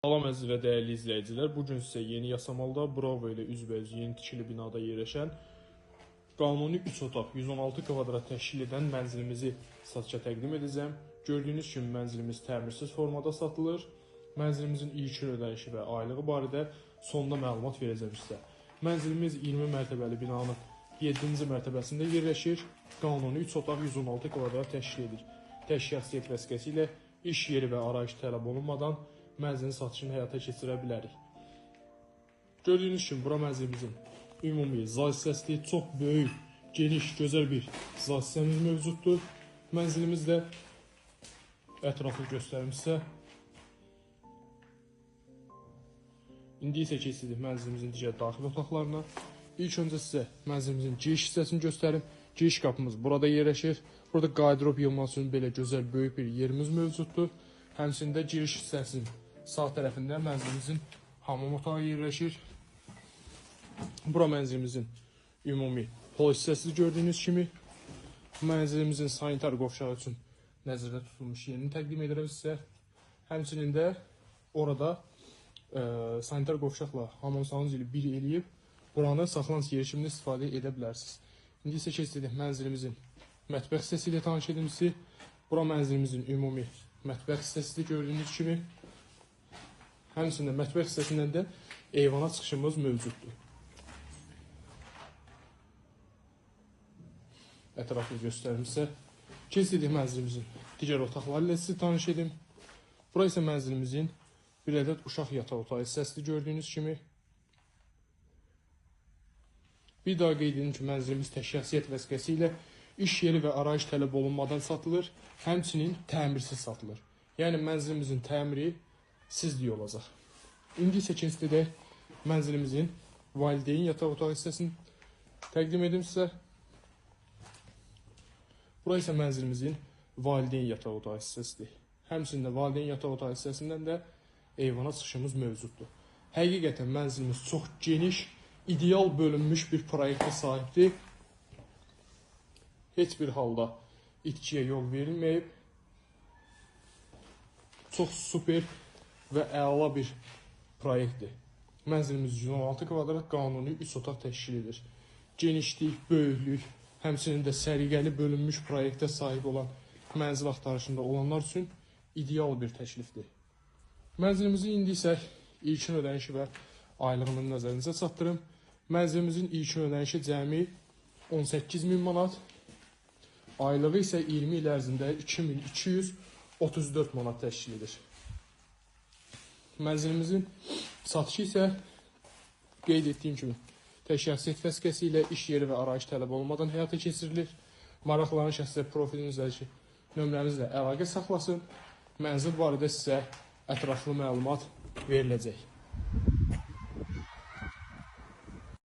Salam əziz və dəyərli izləyicilər, bugün sizə yeni Yasamalda Bravo ilə üzbəüz yeni tikili binada yerləşən qanuni 3 otaq 116 kvadrat təşkil edən mənzilimizi satışa təqdim edəcəm. Gördüyünüz kimi mənzilimiz təmirsiz formada satılır. Mənzilimizin ilkin ödənişi və aylığı barədə sonda məlumat verəcəm sizə. Mənzilimiz 20 mərtəbəli binanın 7-ci mərtəbəsində yerləşir. Qanuni 3 otaq 116 kvadrat təşkil edir. Təşkiliyyat vəsiqəsi ilə iş yeri və arayış tələb olunmadan mənzilin satışını həyata keçirə bilərik. Gördüyünüz kimi, bura mənzilimizin ümumi zal hissəsi çox böyük, geniş, gözəl bir zal hissəmiz mövcuddur. Mənzilimizdə ətraflı göstərim sizə. İndi isə keçirik mənzilimizin digər daxil otaqlarına. İlk öncə sizə mənzilimizin giriş hissəsini göstərim. Giriş qapımız burada yerləşir. Burada qardırop yığması üçün belə gözəl böyük bir yerimiz mövcuddur. Həmçində giriş hissəsinin sağ tərəfində mənzilimizin hamam otağı yerləşir. Bura mənzilimizin ümumi hol hissəsi gördüyünüz kimi. Mənzilimizin sanitar qovşağı üçün nəzərdə tutulmuş yerini təqdim edirəm sizə. Həmçinin də orada sanitar qovşaqla hamam salonu ilə bir eləyib buranı saxlanıc yeri kimi istifadə edə bilərsiniz. İndi isə keçirik mənzilimizin mətbəx hissəsi ilə tanış edim sizi. Bura mənzilimizin ümumi mətbəx hissəsidir gördüyünüz kimi. Həmçində mətbəx hissəsindən də eyvana çıxışımız mövcuddur. Ətraflı göstərim sizə. Keçirik mənzilimizin digər otaqları ilə sizi tanış edim. Bura isə mənzilimizin bir ədəd uşaq yataq otağı hissəsidir gördüyünüz kimi. Bir daha qeyd edim ki, mənzilimiz təşkiliyyat vəsiqəsi ilə iş yeri və arayış tələb olunmadan satılır, həmçinin təmirsiz satılır. Yəni mənzilimizin təmiri sizlik olacaq. İndi isə keçirik mənzilimizin valideyn yataq otağı hissəsini təqdim edim sizə. Bura isə mənzilimizin valideyn yataq otağı hissəsidir. Həmçinin valideyn yataq otağı hissəsindən də eyvana çıxışımız mövcuddur. Həqiqətən mənzilimiz çox geniş, ideal bölünmüş bir proyektə sahibdir. Heç bir halda itkiyə yol verilməyib. Çox super və əla bir proyektdir. Mənzilimiz 116 kvadrat qanuni 3 otaq təşkil edir. Genişlik, böyüklük, həmçinin də səliqəli bölünmüş proyektə sahib olan mənzil axtarışında olanlar üçün ideal bir təklifdir. Mənzilimizi indi isə ilkin ödənişi və aylığını nəzərinizə çatdırım. Mənzilimizin ilkin ödənişi cəmi 18.000 manat. Aylığı isə 20 il ərzində 2234 manat təşkil edir. Mənzilimizin satışı isə qeyd etdiyim kimi təşkiliyyat vəsiqəsi ilə iş yeri və arayış tələb olmadan həyata keçirilir. Maraqlanan şəxslər profilinizdəki nömrənizlə əlaqə saxlasın. Mənzil barədə sizə ətraflı məlumat veriləcək.